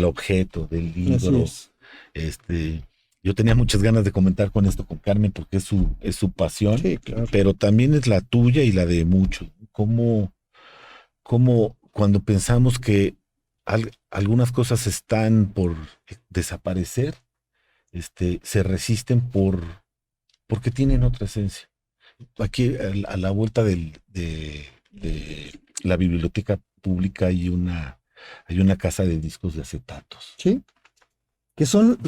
objeto, del Así libro, es. este, yo tenía muchas ganas de comentar con esto con Carmen porque es su pasión, Sí, claro. pero también es la tuya y la de muchos. Cómo cuando pensamos que algunas cosas están por desaparecer, se resisten porque tienen otra esencia. Aquí a la vuelta de la biblioteca pública hay una casa de discos de acetatos. Sí, que son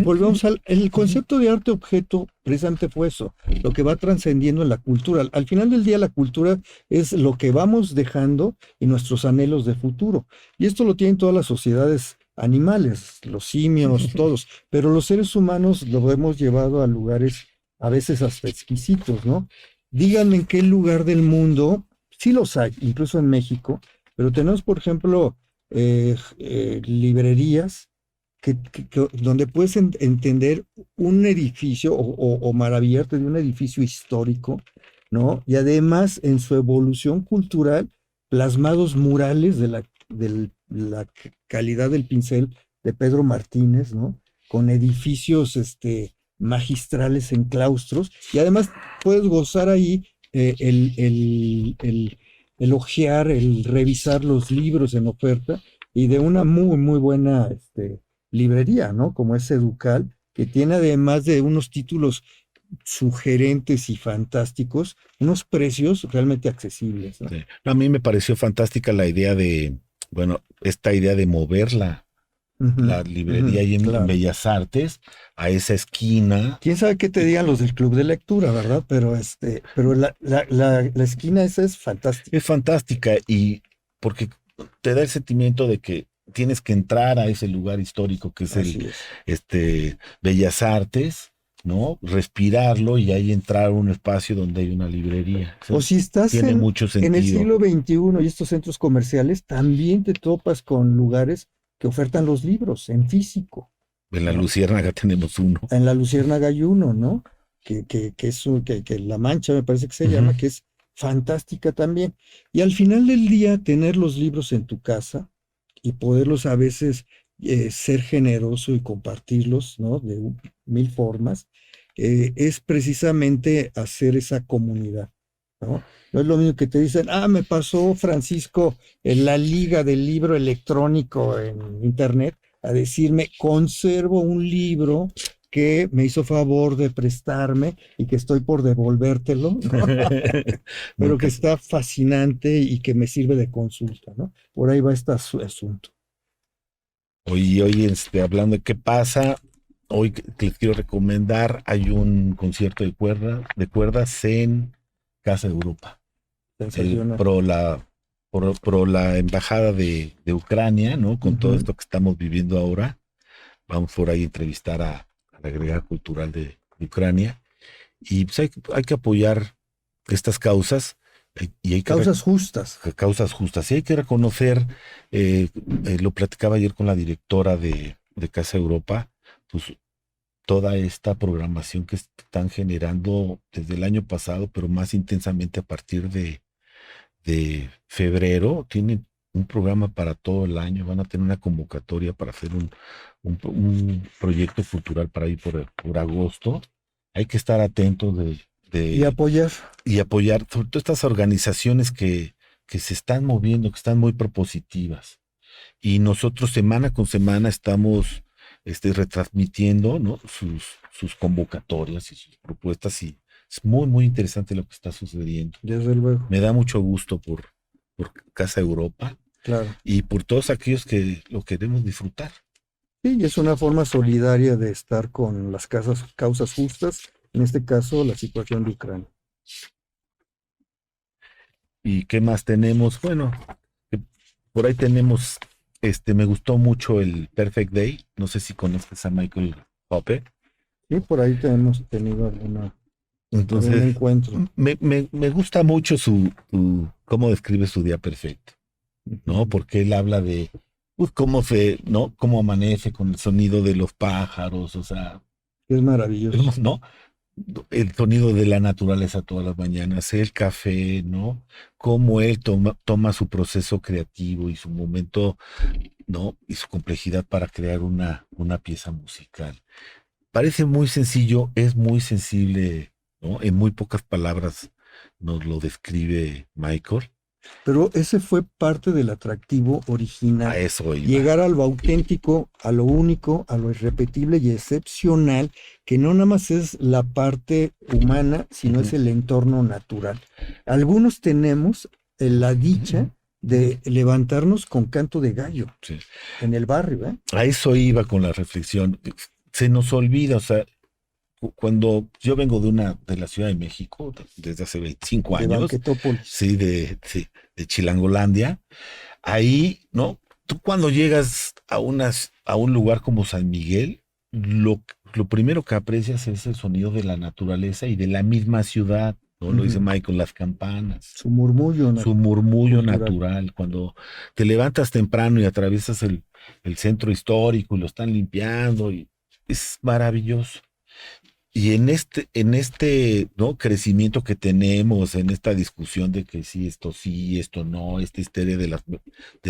volvemos el concepto de arte objeto, precisamente fue eso, lo que va trascendiendo en la cultura. Al final del día la cultura es lo que vamos dejando y nuestros anhelos de futuro. Y esto lo tienen todas las sociedades animales, los simios, todos, pero los seres humanos lo hemos llevado a lugares a veces hasta exquisitos, ¿no? Díganme en qué lugar del mundo, sí los hay, incluso en México, pero tenemos, por ejemplo, librerías donde puedes entender un edificio o maravillarte de un edificio histórico, ¿no? Y además en su evolución cultural, plasmados murales de la calidad del pincel de Pedro Martínez, ¿no? Con edificios magistrales en claustros, y además puedes gozar ahí el hojear, el revisar los libros en oferta, y de una muy, muy buena librería, ¿no? Como es Educal, que tiene además de unos títulos sugerentes y fantásticos, unos precios realmente accesibles, ¿no? Sí. A mí me pareció fantástica la idea esta idea de mover la librería ahí en Bellas Artes a esa esquina. Quién sabe qué te digan los del club de lectura, ¿verdad? Pero la esquina esa es fantástica. Es fantástica, y porque te da el sentimiento de que tienes que entrar a ese lugar histórico que es Bellas Artes, ¿no? Respirarlo y ahí entrar a un espacio donde hay una librería. O si estás tiene mucho sentido. En el siglo XXI y estos centros comerciales, también te topas con lugares que ofertan los libros en físico. En la Luciérnaga tenemos uno. En la Luciérnaga hay uno, ¿no? Que La Mancha me parece que se llama, que es fantástica también. Y al final del día, tener los libros en tu casa y poderlos a veces ser generoso y compartirlos, ¿no? De mil formas, es precisamente hacer esa comunidad, ¿no? No es lo mismo que te dicen, me pasó Francisco en la liga del libro electrónico en internet a decirme, conservo un libro que me hizo favor de prestarme y que estoy por devolvértelo, ¿no? Pero que está fascinante y que me sirve de consulta, ¿no? Por ahí va este asunto. Hoy hablando de qué pasa, hoy les quiero recomendar, hay un concierto de cuerdas en Casa Europa. Pro la embajada de Ucrania, ¿no? Con todo esto que estamos viviendo ahora. Vamos por ahí a entrevistar a la agregada cultural de Ucrania. Y pues hay que apoyar estas causas. Y hay causas justas. Causas justas. Y hay que reconocer, lo platicaba ayer con la directora de Casa Europa, pues toda esta programación que están generando desde el año pasado, pero más intensamente a partir de febrero. Tienen un programa para todo el año, van a tener una convocatoria para hacer un proyecto cultural para ir por agosto. Hay que estar atentos y apoyar sobre todo estas organizaciones que se están moviendo, que están muy propositivas. Y nosotros semana con semana estamos retransmitiendo, ¿no? sus convocatorias y sus propuestas, y es muy, muy interesante lo que está sucediendo. Desde luego. Me da mucho gusto por Casa Europa. Claro. Y por todos aquellos que lo queremos disfrutar. Sí, y es una forma solidaria de estar con las causas justas, en este caso la situación de Ucrania. ¿Y qué más tenemos? Bueno, por ahí tenemos, me gustó mucho el Perfect Day. No sé si conoces a Michael Hoppe. Sí, por ahí hemos tenido algún encuentro. Me gusta mucho cómo describe su día perfecto, ¿no? Porque él habla de cómo amanece con el sonido de los pájaros, o sea, es maravilloso, ¿no? El sonido de la naturaleza todas las mañanas, el café, ¿no? Cómo él toma su proceso creativo y su momento, ¿no? Y su complejidad para crear una pieza musical. Parece muy sencillo, es muy sensible, ¿no? En muy pocas palabras nos lo describe Michael. Pero ese fue parte del atractivo original. A eso iba. Llegar a lo auténtico, a lo único, a lo irrepetible y excepcional, que no nada más es la parte humana, sino es el entorno natural. Algunos tenemos la dicha de levantarnos con canto de gallo Sí. en el barrio, ¿eh? A eso iba con la reflexión. Se nos olvida, o sea, cuando yo vengo de la Ciudad de México, desde hace 25 De años, Banquetópolis. sí, de Chilangolandia, ahí, ¿no? Tú cuando llegas a un lugar como San Miguel, lo primero que aprecias es el sonido de la naturaleza y de la misma ciudad, ¿no? Lo dice Ujú. Michael, las campanas, Su murmullo su murmullo cultural. natural. Cuando te levantas temprano y atraviesas el centro histórico y lo están limpiando, y es maravilloso. Y en este, ¿no? Crecimiento que tenemos, en esta discusión de que sí, esto no, esta histeria de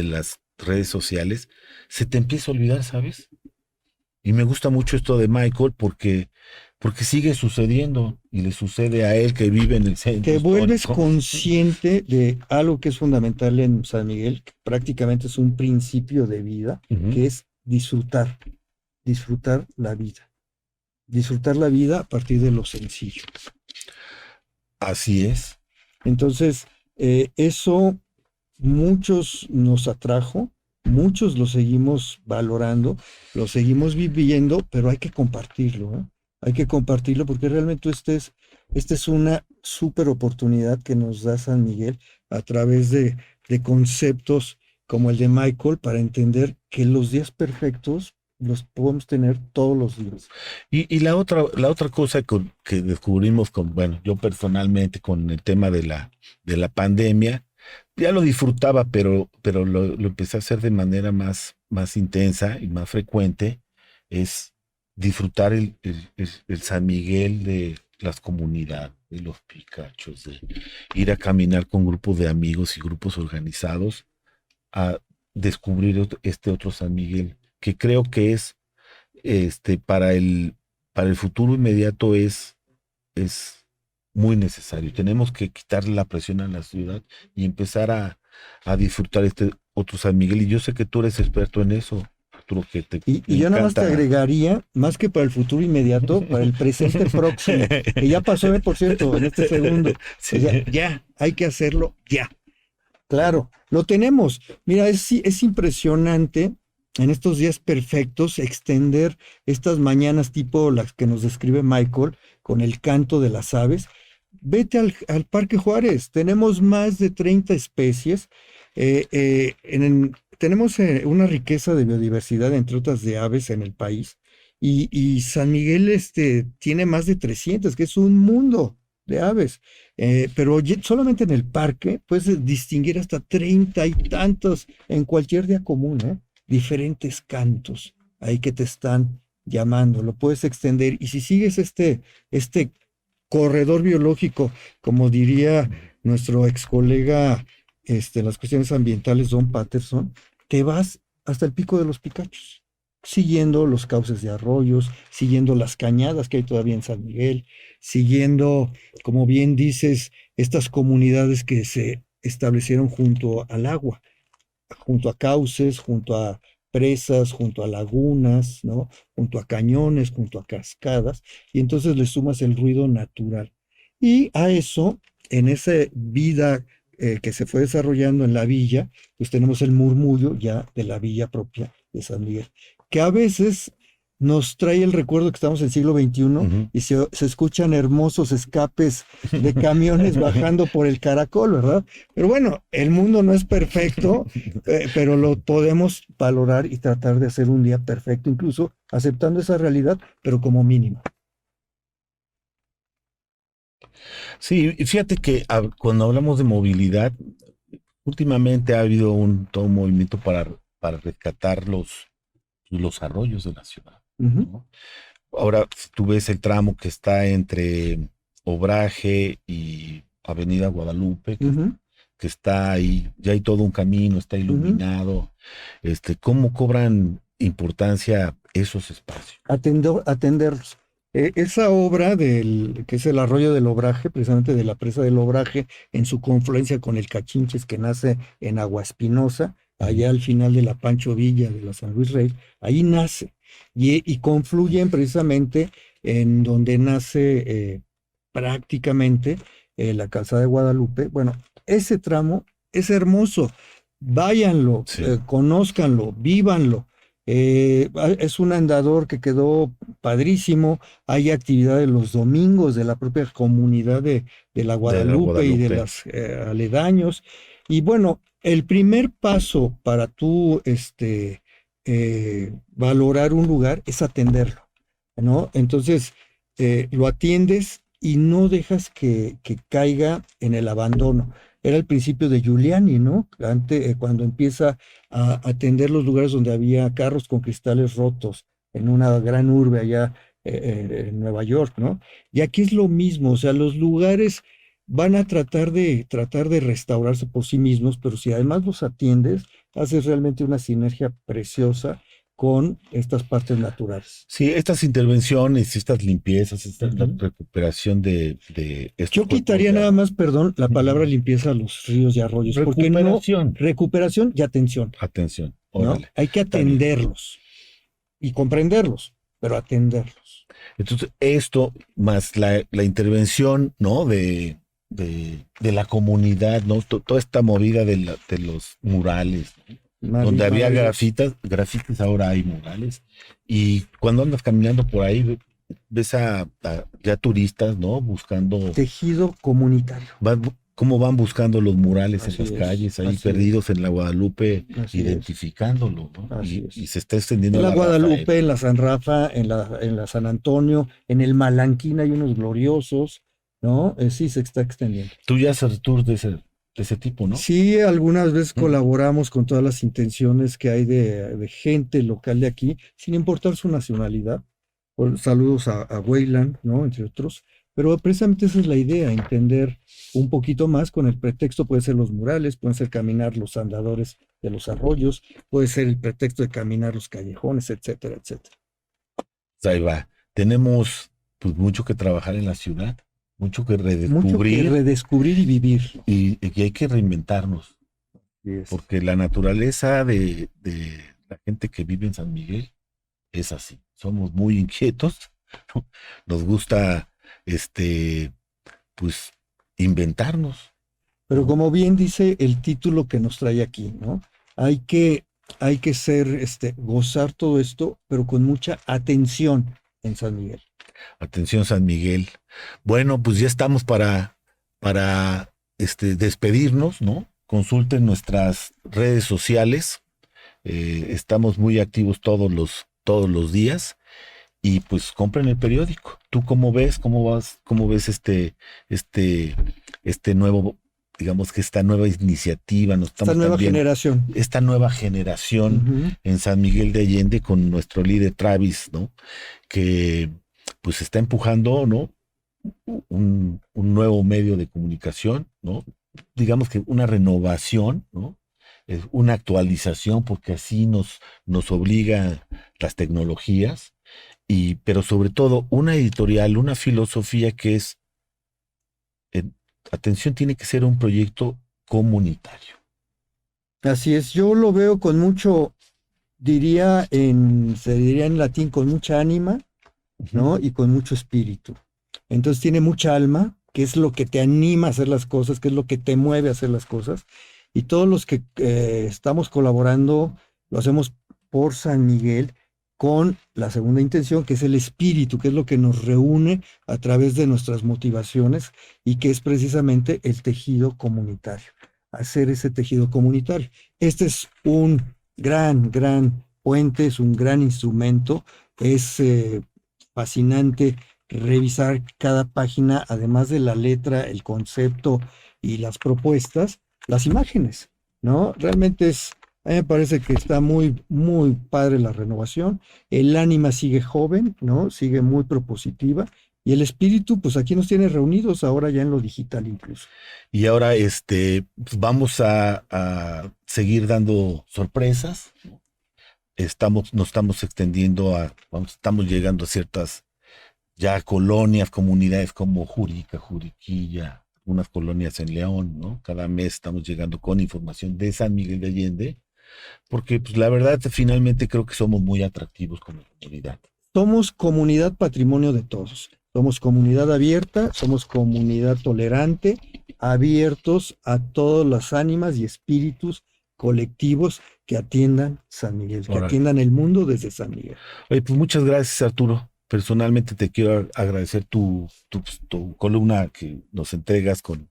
las redes sociales, se te empieza a olvidar, ¿sabes? Y me gusta mucho esto de Michael porque sigue sucediendo y le sucede a él que vive en el centro Te vuelves histórico. consciente de algo que es fundamental en San Miguel, que prácticamente es un principio de vida, Ujú. que es disfrutar la vida. Disfrutar la vida a partir de lo sencillo. Así es. Entonces, eso muchos nos atrajo, muchos lo seguimos valorando, lo seguimos viviendo, pero hay que compartirlo, ¿eh? Hay que compartirlo porque realmente esta es una súper oportunidad que nos da San Miguel a través de conceptos como el de Michael para entender que los días perfectos los podemos tener todos los días. Y la otra cosa que descubrimos bueno, yo personalmente con el tema de la pandemia, ya lo disfrutaba, pero lo empecé a hacer de manera más intensa y más frecuente, es disfrutar el San Miguel de las comunidades, de los picachos, de ir a caminar con grupos de amigos y grupos organizados a descubrir este otro San Miguel, que creo que es para el futuro inmediato es muy necesario. Tenemos que quitarle la presión a la ciudad y empezar a disfrutar este otro San Miguel. Y yo sé que tú eres experto en eso, Arturo, que te Y yo nada más te encanta. agregaría, más que para el futuro inmediato, para el presente próximo, que ya pasó, por cierto, en este segundo. Sí. O sea, ya, hay que hacerlo ya. Claro, lo tenemos. Mira, es impresionante en estos días perfectos extender estas mañanas tipo las que nos describe Michael con el canto de las aves. Vete al Parque Juárez, tenemos más de 30 especies. Tenemos una riqueza de biodiversidad, entre otras de aves en el país. Y San Miguel tiene más de 300, que es un mundo de aves. Pero solamente en el parque puedes distinguir hasta 30 y tantos en cualquier día común, ¿eh? Diferentes cantos ahí que te están llamando. Lo puedes extender. Y si sigues este corredor biológico, como diría nuestro ex colega en las cuestiones ambientales, Don Patterson, te vas hasta el Pico de los Picachos, siguiendo los cauces de arroyos, siguiendo las cañadas que hay todavía en San Miguel, siguiendo, como bien dices, estas comunidades que se establecieron junto al agua, junto a cauces, junto a presas, junto a lagunas, ¿no? Junto a cañones, junto a cascadas, y entonces le sumas el ruido natural. Y a eso, en esa vida que se fue desarrollando en la villa, pues tenemos el murmullo ya de la villa propia de San Miguel, que a veces nos trae el recuerdo que estamos en el siglo XXI Ujú. y se escuchan hermosos escapes de camiones bajando por el caracol, ¿verdad? Pero bueno, el mundo no es perfecto, pero lo podemos valorar y tratar de hacer un día perfecto, incluso aceptando esa realidad, pero como mínimo. Sí, y fíjate que cuando hablamos de movilidad, últimamente ha habido todo un movimiento para rescatar los arroyos de la ciudad, Ujú, ¿no? Ahora, si tú ves el tramo que está entre Obraje y Avenida Guadalupe, ujú, que está ahí, ya hay todo un camino, está ujú. iluminado, ¿cómo cobran importancia esos espacios? Atenderlos. Esa obra que es el arroyo del Obraje, precisamente de la presa del Obraje, en su confluencia con el Cachinches que nace en Agua Espinosa, allá al final de la Pancho Villa de la San Luis Rey, ahí nace y confluyen precisamente en donde nace prácticamente la calzada de Guadalupe. Bueno, ese tramo es hermoso. váyanlo, Sí. conózcanlo, vívanlo. Es un andador que quedó padrísimo. Hay actividades los domingos de la propia comunidad de la Guadalupe y de Guadalupe. los aledaños. Y bueno, el primer paso para tú valorar un lugar es atenderlo, ¿no? Entonces, lo atiendes y no dejas que caiga en el abandono. Era el principio de Giuliani, ¿no? Antes, cuando empieza a atender los lugares donde había carros con cristales rotos en una gran urbe allá en Nueva York, ¿no? Y aquí es lo mismo, o sea, los lugares van a tratar de restaurarse por sí mismos, pero si además los atiendes, haces realmente una sinergia preciosa con estas partes naturales. Sí, estas intervenciones, estas limpiezas, esta la Ujú. recuperación de estos Yo cuerpos quitaría de nada agua. más, perdón, la palabra limpieza a los ríos y arroyos, porque no, Recuperación. recuperación y atención, Atención, ¿no? órale, Hay que está bien. atenderlos y comprenderlos, pero atenderlos. Entonces, esto más la intervención, ¿no? De la comunidad, ¿no? Toda esta movida de los murales, donde había grafitis, ahora hay murales. Y cuando andas caminando por ahí, ves a ya turistas, ¿no? Buscando, Tejido comunitario. cómo van buscando los murales en Así las es, calles, ahí así es, perdidos en la Guadalupe, así es, identificándolo, ¿no? así es. Y se está extendiendo En la la Rafael. Guadalupe, en la San Rafa, en la San Antonio, en el Malanquín hay unos gloriosos, ¿no? Sí, se está extendiendo. Tú ya haces tours de ese tipo, ¿no? Sí, algunas veces Mm. colaboramos con todas las intenciones que hay de gente local de aquí, sin importar su nacionalidad. Saludos a Weyland, ¿no? Entre otros. Pero precisamente esa es la idea, entender un poquito más con el pretexto, puede ser los murales, pueden ser caminar los andadores de los arroyos, puede ser el pretexto de caminar los callejones, etcétera, etcétera. Ahí va. Tenemos pues mucho que trabajar en la ciudad, mucho que Mucho que redescubrir redescubrir y vivir. y hay que reinventarnos, porque la naturaleza de la gente que vive en San Miguel es así. Somos muy inquietos, ¿no? Nos gusta, pues, inventarnos. Pero como bien dice el título que nos trae aquí, ¿no? Hay que, hay que gozar todo esto, pero con mucha atención en San Miguel. Atención, San Miguel. Bueno, pues ya estamos para despedirnos, ¿no? Consulten nuestras redes sociales. Estamos muy activos todos los días. Y pues compren el periódico. ¿Tú cómo ves? ¿Cómo ves este nuevo, digamos que esta nueva iniciativa? Esta nueva generación. Esta nueva generación en San Miguel de Allende con nuestro líder Travis, ¿no? Que pues está empujando, ¿no? Un nuevo medio de comunicación, ¿no? Digamos que una renovación, ¿no? Una actualización, porque así nos obliga las tecnologías, pero sobre todo una editorial, una filosofía que es, atención, tiene que ser un proyecto comunitario. Así es, yo lo veo con mucho, se diría en latín, con mucha ánima, ¿no? Y con mucho espíritu. Entonces tiene mucha alma, que es lo que te anima a hacer las cosas, que es lo que te mueve a hacer las cosas. Y todos los que estamos colaborando, lo hacemos por San Miguel, con la segunda intención, que es el espíritu, que es lo que nos reúne a través de nuestras motivaciones y que es precisamente el tejido comunitario, hacer ese tejido comunitario. Este es un gran puente, es un gran instrumento, es fascinante revisar cada página, además de la letra, el concepto y las propuestas, las imágenes, ¿no? Realmente a mí me parece que está muy padre la renovación, el ánima sigue joven, ¿no? Sigue muy propositiva, y el espíritu, pues aquí nos tiene reunidos ahora ya en lo digital incluso. Y ahora pues vamos a seguir dando sorpresas, ¿no? Nos estamos extendiendo estamos llegando a ciertas ya colonias, comunidades como Jurica, Juriquilla, unas colonias en León, ¿no? Cada mes estamos llegando con información de San Miguel de Allende, porque pues la verdad finalmente creo que somos muy atractivos como comunidad. Somos comunidad patrimonio de todos. Somos comunidad abierta, somos comunidad tolerante, abiertos a todas las ánimas y espíritus colectivos que atiendan San Miguel, que Órale. atiendan el mundo desde San Miguel. Oye, pues muchas gracias, Arturo. Personalmente te quiero agradecer tu columna que nos entregas con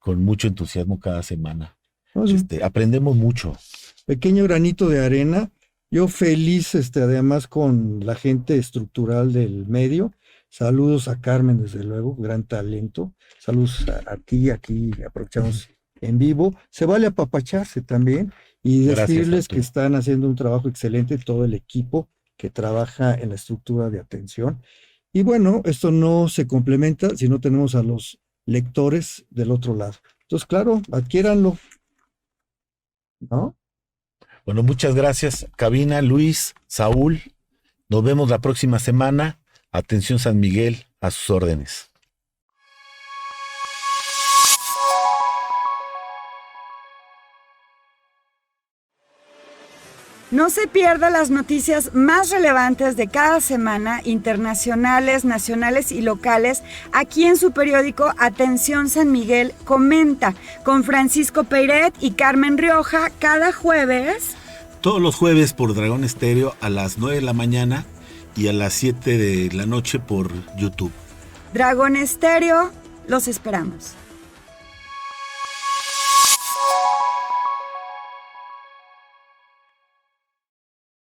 mucho entusiasmo cada semana. ¿No? Es un Aprendemos mucho. pequeño granito de arena. Yo feliz, además con la gente estructural del medio. Saludos a Carmen, desde luego, gran talento. Saludos a ti, aquí aprovechamos en vivo. Se vale apapacharse también y Gracias, decirles que Arturo. están haciendo un trabajo excelente todo el equipo que trabaja en la estructura de atención. Y bueno, esto no se complementa si no tenemos a los lectores del otro lado. Entonces, claro, adquiéranlo, ¿no? Bueno, muchas gracias, Cabina, Luis, Saúl. Nos vemos la próxima semana. Atención San Miguel, a sus órdenes. No se pierda las noticias más relevantes de cada semana, internacionales, nacionales y locales, aquí en su periódico Atención San Miguel Comenta, con Francisco Peiret y Carmen Rioja, cada jueves. Todos los jueves por Dragón Estéreo a las 9 de la mañana y a las 7 de la noche por YouTube. Dragón Estéreo, los esperamos.